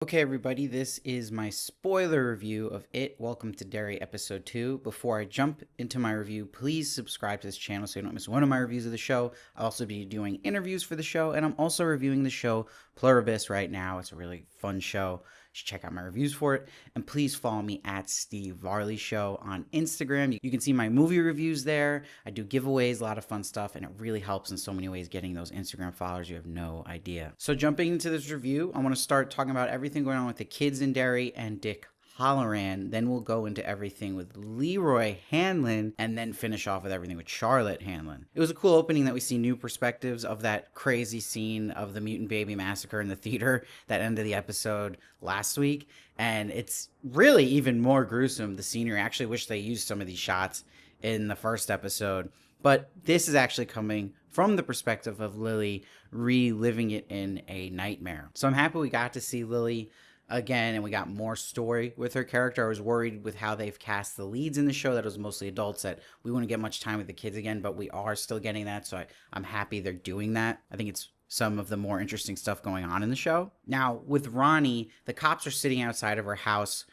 Okay, everybody, this is my spoiler review of It. Welcome to Derry episode 2. Before I jump into my review, please subscribe to this channel so you don't miss one of my reviews of the show. I'll also be doing interviews for the show, and I'm also reviewing the show Pluribus right now. It's a really fun show. You should check out my reviews for it. And please follow me at Steve Varley Show on Instagram. You can see my movie reviews there. I do giveaways, a lot of fun stuff, and it really helps in so many ways getting those Instagram followers. You have no idea. So jumping into this review, I want to start talking about everything going on with the kids in Derry and Dick Holleran. Then we'll go into everything with Leroy Hanlon and then finish off with everything with Charlotte Hanlon. It was a cool opening that we see new perspectives of that crazy scene of the mutant baby massacre in the theater that ended the episode last week. And it's really even more gruesome, the scenery. I actually wish they used some of these shots in the first episode. But this is actually coming from the perspective of Lily reliving it in a nightmare. So I'm happy we got to see Lily again, and we got more story with her character. I was worried with how they've cast the leads in the show that it was mostly adults, that we wouldn't get much time with the kids again, but we are still getting that, so I'm happy they're doing that. I think it's some of the more interesting stuff going on in the show. Now, with Ronnie, the cops are sitting outside of her house.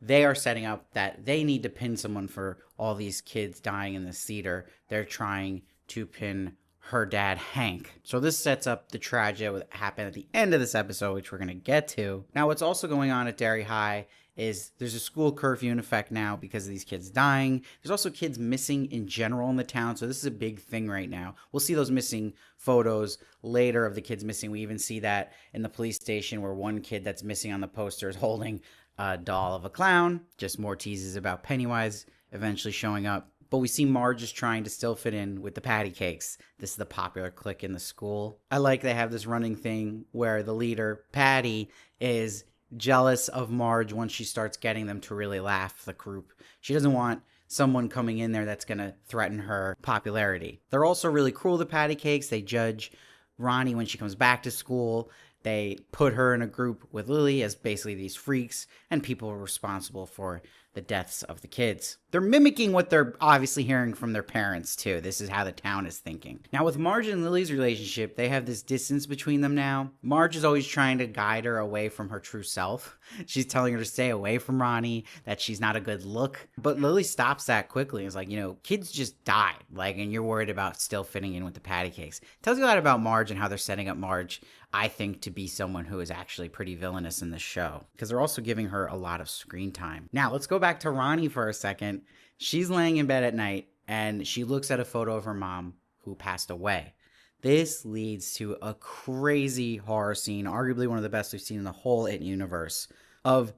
They are setting up that they need to pin someone for all these kids dying in this theater. They're trying to pin her dad, Hank. So this sets up the tragedy that would happen at the end of this episode, which we're going to get to. Now, what's also going on at Derry High is there's a school curfew in effect now because of these kids dying. There's also kids missing in general in the town, so this is a big thing right now. We'll see those missing photos later of the kids missing. We even see that in the police station where one kid that's missing on the poster is holding a doll of a clown. Just more teases about Pennywise eventually showing up. But we see Marge is trying to still fit in with the patty cakes. This is the popular clique in the school. I like they have this running thing where the leader, Patty, is jealous of Marge once she starts getting them to really laugh, the group. She doesn't want someone coming in there that's going to threaten her popularity. They're also really cruel, the patty cakes. They judge Ronnie when she comes back to school. They put her in a group with Lily as basically these freaks and people responsible for the deaths of the kids. They're mimicking what they're obviously hearing from their parents too. This is how the town is thinking. Now with Marge and Lily's relationship, they have this distance between them now. Marge is always trying to guide her away from her true self. She's telling her to stay away from Ronnie, that she's not a good look. But Lily stops that quickly. It's like, kids just died. And you're worried about still fitting in with the patty cakes. Tells you a lot about Marge and how they're setting up Marge, I think, to be someone who is actually pretty villainous in this show, because they're also giving her a lot of screen time. Now, let's go back to Ronnie for a second. She's laying in bed at night, and she looks at a photo of her mom who passed away. This leads to a crazy horror scene, arguably one of the best we've seen in the whole It universe, of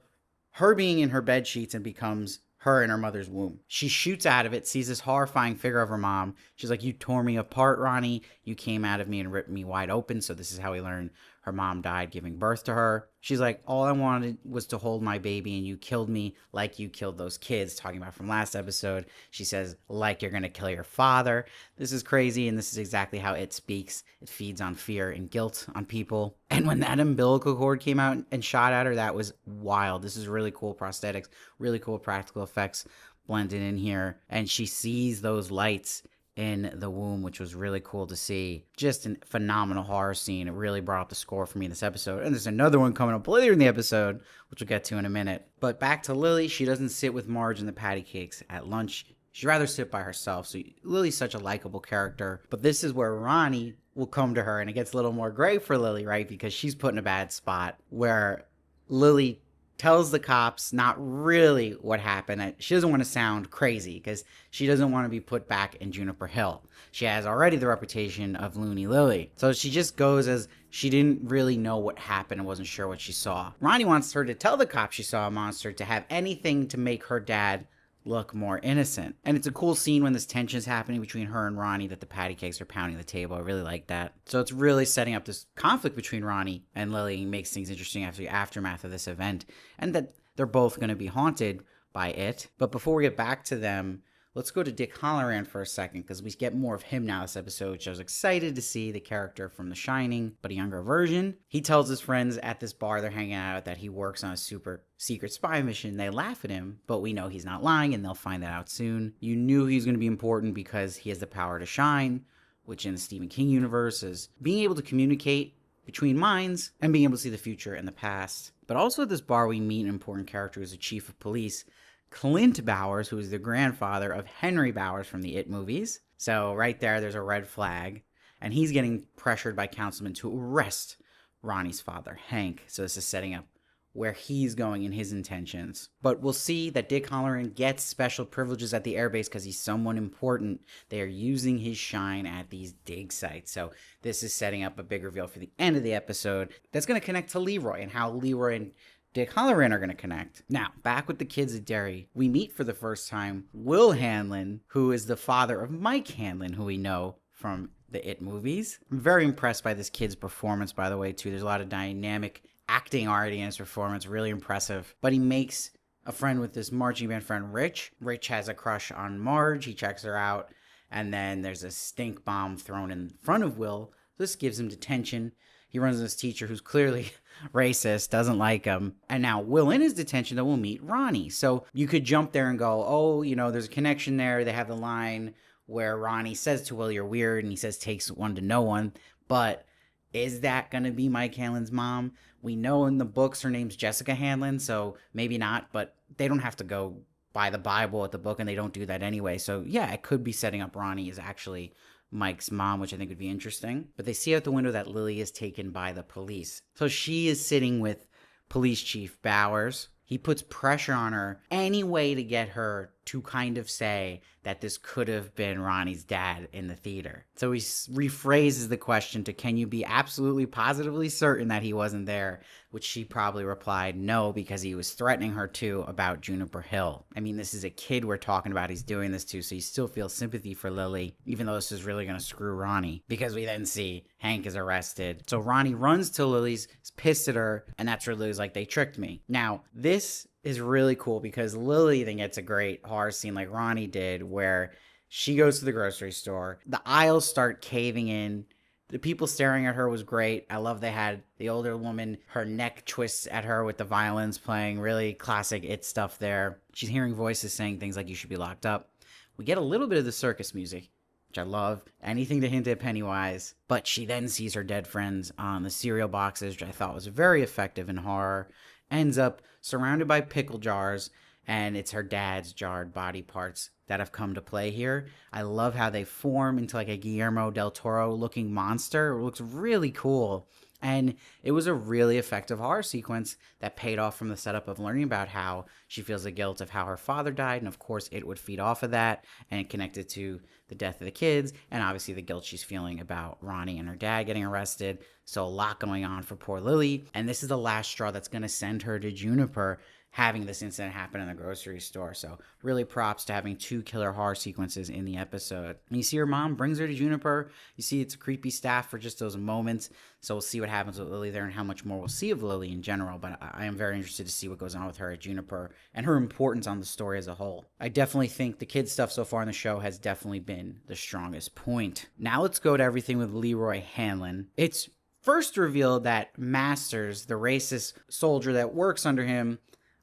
her being in her bed sheets and becomes her in her mother's womb. She shoots out of it, sees this horrifying figure of her mom. She's like, "You tore me apart, Ronnie. You came out of me and ripped me wide open." So this is how we learn her mom died giving birth to her. She's like, "All I wanted was to hold my baby, and you killed me like you killed those kids," talking about from last episode. She says, "Like you're gonna kill your father." This is crazy, and this is exactly how it speaks. It feeds on fear and guilt on people. And when that umbilical cord came out and shot at her, that was wild. This is really cool prosthetics, really cool practical effects blended in here. And she sees those lights in the womb, which was really cool to see. Just a phenomenal horror scene. It really brought up the score for me in this episode. And there's another one coming up later in the episode, which we'll get to in a minute. But back to Lily. She doesn't sit with Marge and the patty cakes at lunch. She'd rather sit by herself. So Lily's such a likable character. But this is where Ronnie will come to her, and it gets a little more gray for Lily, right? Because she's put in a bad spot where Lily tells the cops not really what happened. She doesn't want to sound crazy because she doesn't want to be put back in Juniper Hill. She has already the reputation of Loony Lily. So she just goes as she didn't really know what happened and wasn't sure what she saw. Ronnie wants her to tell the cops she saw a monster, to have anything to make her dad look more innocent. And it's a cool scene when this tension is happening between her and Ronnie, that the patty cakes are pounding the table. I really like that. So it's really setting up this conflict between Ronnie and Lily, and makes things interesting after the aftermath of this event, and that they're both going to be haunted by it. But before we get back to them, let's go to Dick Holleran for a second, because we get more of him now this episode, which I was excited to see, the character from The Shining, but a younger version. He tells his friends at this bar they're hanging out that he works on a super secret spy mission. They laugh at him, but we know he's not lying, and they'll find that out soon. You knew he was going to be important because he has the power to shine, which in the Stephen King universe is being able to communicate between minds and being able to see the future and the past. But also at this bar, we meet an important character who's the chief of police, Clint Bowers, who is the grandfather of Henry Bowers from the It movies. So right there's a red flag. And he's getting pressured by councilmen to arrest Ronnie's father, Hank. So this is setting up where he's going in his intentions. But we'll see that Dick Holleran gets special privileges at the airbase because he's someone important. They are using his shine at these dig sites. So this is setting up a big reveal for the end of the episode that's going to connect to Leroy and how Leroy and Dick Holleran are going to connect. Now, back with the kids at Derry, we meet for the first time Will Hanlon, who is the father of Mike Hanlon, who we know from the It movies. I'm very impressed by this kid's performance, by the way, too. There's a lot of dynamic acting already in his performance, really impressive. But he makes a friend with this marching band friend, Rich. Rich has a crush on Marge. He checks her out. And then there's a stink bomb thrown in front of Will. This gives him detention. He runs into this teacher who's clearly racist, doesn't like him. And now Will in his detention, though, will meet Ronnie. So you could jump there and go, oh, there's a connection there. They have the line where Ronnie says to Will, you're weird, and he says takes one to know one. But is that going to be Mike Hanlon's mom? We know in the books her name's Jessica Hanlon, so maybe not, but they don't have to go by the Bible at the book, and they don't do that anyway. So yeah, it could be setting up Ronnie as actually Mike's mom, which I think would be interesting. But they see out the window that Lily is taken by the police. So she is sitting with Police Chief Bowers. He puts pressure on her any way to get her to kind of say that this could have been Ronnie's dad in the theater. So he rephrases the question to, can you be absolutely positively certain that he wasn't there? Which she probably replied, no, because he was threatening her too about Juniper Hill. I mean, this is a kid we're talking about he's doing this to, so you still feel sympathy for Lily, even though this is really going to screw Ronnie. Because we then see Hank is arrested. So Ronnie runs to Lily's, is pissed at her, and that's where Lily's like, they tricked me. Now, this is really cool because Lily then gets a great horror scene like Ronnie did where she goes to the grocery store. The aisles start caving in. The people staring at her was great. I love they had the older woman, her neck twists at her with the violins playing, really classic It stuff there. She's hearing voices saying things like you should be locked up. We get a little bit of the circus music, which I love. Anything to hint at Pennywise. But she then sees her dead friends on the cereal boxes, which I thought was very effective in horror. Ends up surrounded by pickle jars, and it's her dad's jarred body parts that have come to play here. I love how they form into like a Guillermo del Toro looking monster. It looks really cool. And it was a really effective horror sequence that paid off from the setup of learning about how she feels the guilt of how her father died. And of course, it would feed off of that and connect it to the death of the kids. And obviously the guilt she's feeling about Ronnie and her dad getting arrested. So a lot going on for poor Lily. And this is the last straw that's going to send her to Juniper, having this incident happen in the grocery store. So really props to having two killer horror sequences in the episode. And you see her mom brings her to Juniper. You see it's a creepy staff for just those moments. So we'll see what happens with Lily there and how much more we'll see of Lily in general. But I am very interested to see what goes on with her at Juniper and her importance on the story as a whole. I definitely think the kid stuff so far in the show has definitely been the strongest point. Now let's go to everything with Leroy Hanlon. It's first revealed that Masters, the racist soldier that works under him,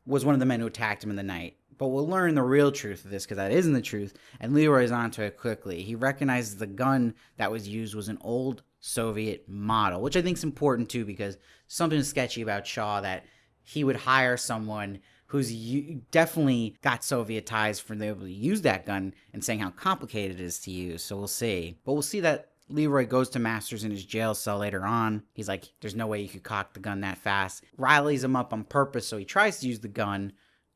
was one of the men who attacked him in the night. But we'll learn the real truth of this because that isn't the truth, and Leroy's onto it quickly. He recognizes the gun that was used was an old Soviet model, which I think is important too because something sketchy about Shaw that he would hire someone who's definitely got Soviet ties for them able to use that gun and saying how complicated it is to use. So we'll see. But we'll see that Leroy goes to Masters in his jail cell later on. He's like, there's no way you could cock the gun that fast. Rileys him up on purpose, so he tries to use the gun.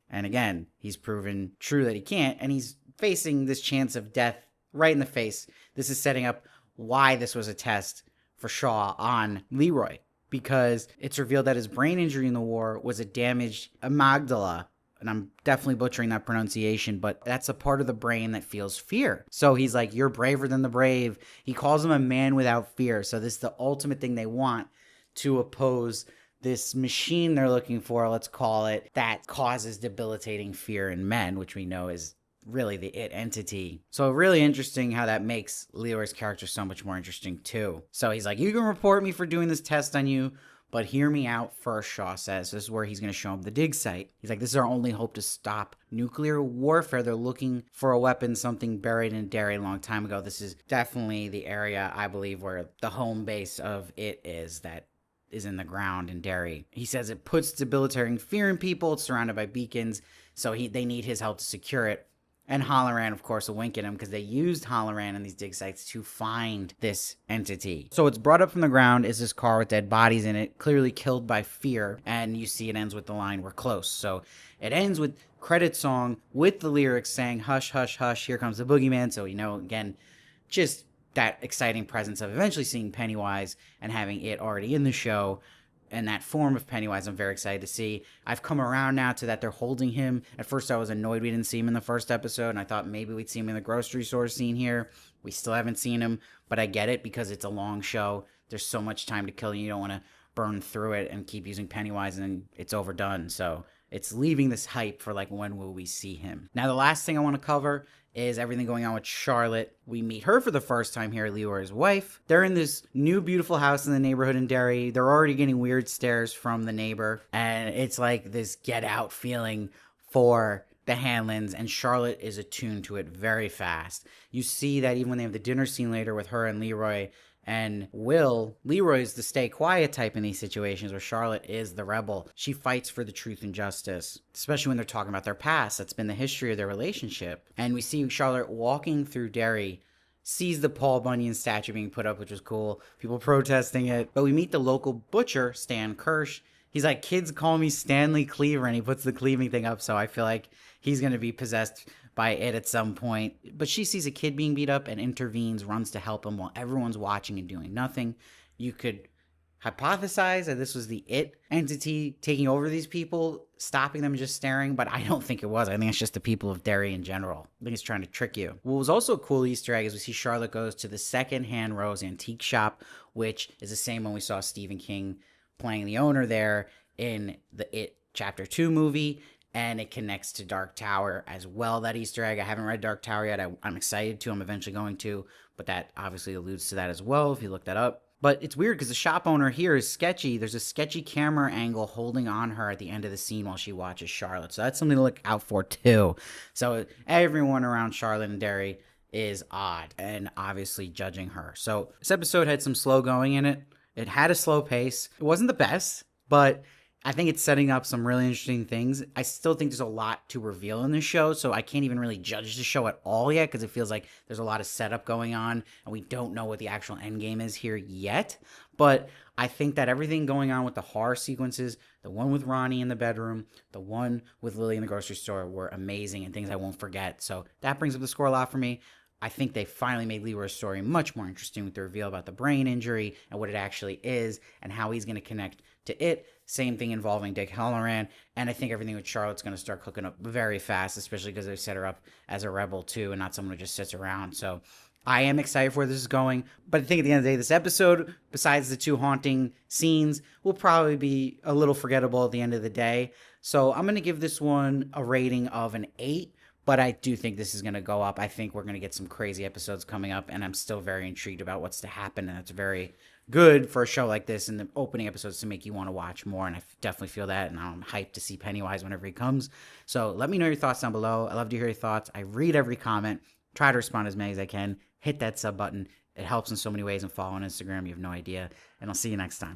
And again, he's proven true that he can't. And he's facing this chance of death right in the face. This is setting up why this was a test for Shaw on Leroy. Because it's revealed that his brain injury in the war was a damaged amygdala. And I'm definitely butchering that pronunciation, but that's a part of the brain that feels fear. So he's like, you're braver than the brave. He calls him a man without fear. So this is the ultimate thing they want to oppose this machine they're looking for, let's call it, that causes debilitating fear in men, which we know is really the It entity. So really interesting how that makes Leroy's character so much more interesting too. So he's like, you can report me for doing this test on you, but hear me out first, Shaw says. This is where he's going to show him the dig site. He's like, this is our only hope to stop nuclear warfare. They're looking for a weapon, something buried in Derry a long time ago. This is definitely the area, I believe, where the home base of It is, that is in the ground in Derry. He says it puts debilitating fear in people. It's surrounded by beacons, so they need his help to secure it. And Holleran, of course, will wink at him because they used Holleran in these dig sites to find this entity. So it's brought up from the ground is this car with dead bodies in it, clearly killed by fear. And you see it ends with the line, "We're close." So it ends with credit song with the lyrics saying, "Hush, hush, hush, here comes the boogeyman." So, again, just that exciting presence of eventually seeing Pennywise and having it already in the show. And that form of Pennywise, I'm very excited to see. I've come around now to that they're holding him. At first, I was annoyed we didn't see him in the first episode, and I thought maybe we'd see him in the grocery store scene here. We still haven't seen him, but I get it because it's a long show. There's so much time to kill, and you don't want to burn through it and keep using Pennywise, and then it's overdone. So it's leaving this hype for, when will we see him? Now, the last thing I want to cover is everything going on with Charlotte. We meet her for the first time here, Leroy's wife. They're in this new beautiful house in the neighborhood in Derry. They're already getting weird stares from the neighbor, and it's like this get out feeling for the Hanlons, and Charlotte is attuned to it very fast. You see that even when they have the dinner scene later with her and Leroy and Will, Leroy's the stay quiet type in these situations where Charlotte is the rebel. She fights for the truth and justice, especially when they're talking about their past. That's been the history of their relationship. And we see Charlotte walking through Derry, sees the Paul Bunyan statue being put up, which was cool. People protesting it. But we meet the local butcher, Stan Kirsch. He's like, "Kids call me Stanley Cleaver," and he puts the cleaving thing up. So I feel like he's going to be possessed by it at some point. But she sees a kid being beat up and intervenes, runs to help him while everyone's watching and doing nothing. You could hypothesize that this was the it entity taking over these people, stopping them just staring, but I don't think it was. I think it's just the people of Derry in general. I think it's trying to trick you. What was also a cool Easter egg is we see Charlotte goes to the second-hand Rose antique shop, which is the same one we saw Stephen King playing the owner there in the It Chapter 2 movie. And it connects to Dark Tower as well, that Easter egg. I haven't read Dark Tower yet. I'm excited to. I'm eventually going to. But that obviously alludes to that as well, if you look that up. But it's weird because the shop owner here is sketchy. There's a sketchy camera angle holding on her at the end of the scene while she watches Charlotte. So that's something to look out for too. So everyone around Charlotte and Derry is odd and obviously judging her. So this episode had some slow going in it. It had a slow pace. It wasn't the best, but I think it's setting up some really interesting things. I still think there's a lot to reveal in this show, so I can't even really judge the show at all yet because it feels like there's a lot of setup going on, and we don't know what the actual end game is here yet. But I think that everything going on with the horror sequences, the one with Ronnie in the bedroom, the one with Lily in the grocery store, were amazing and things I won't forget. So that brings up the score a lot for me. I think they finally made Leroy's story much more interesting with the reveal about the brain injury and what it actually is and how he's going to connect to it. Same thing involving Dick Holleran. And I think everything with Charlotte's going to start cooking up very fast, especially because they set her up as a rebel too and not someone who just sits around. So I am excited for where this is going. But I think at the end of the day, this episode, besides the two haunting scenes, will probably be a little forgettable at the end of the day. So I'm going to give this one a rating of an 8. But I do think this is going to go up. I think we're going to get some crazy episodes coming up, and I'm still very intrigued about what's to happen, and it's very good for a show like this in the opening episodes to make you want to watch more, and I definitely feel that, and I'm hyped to see Pennywise whenever he comes. So let me know your thoughts down below. I love to hear your thoughts. I read every comment, try to respond as many as I can. Hit that sub button. It helps in so many ways, and follow on Instagram. You have no idea, and I'll see you next time.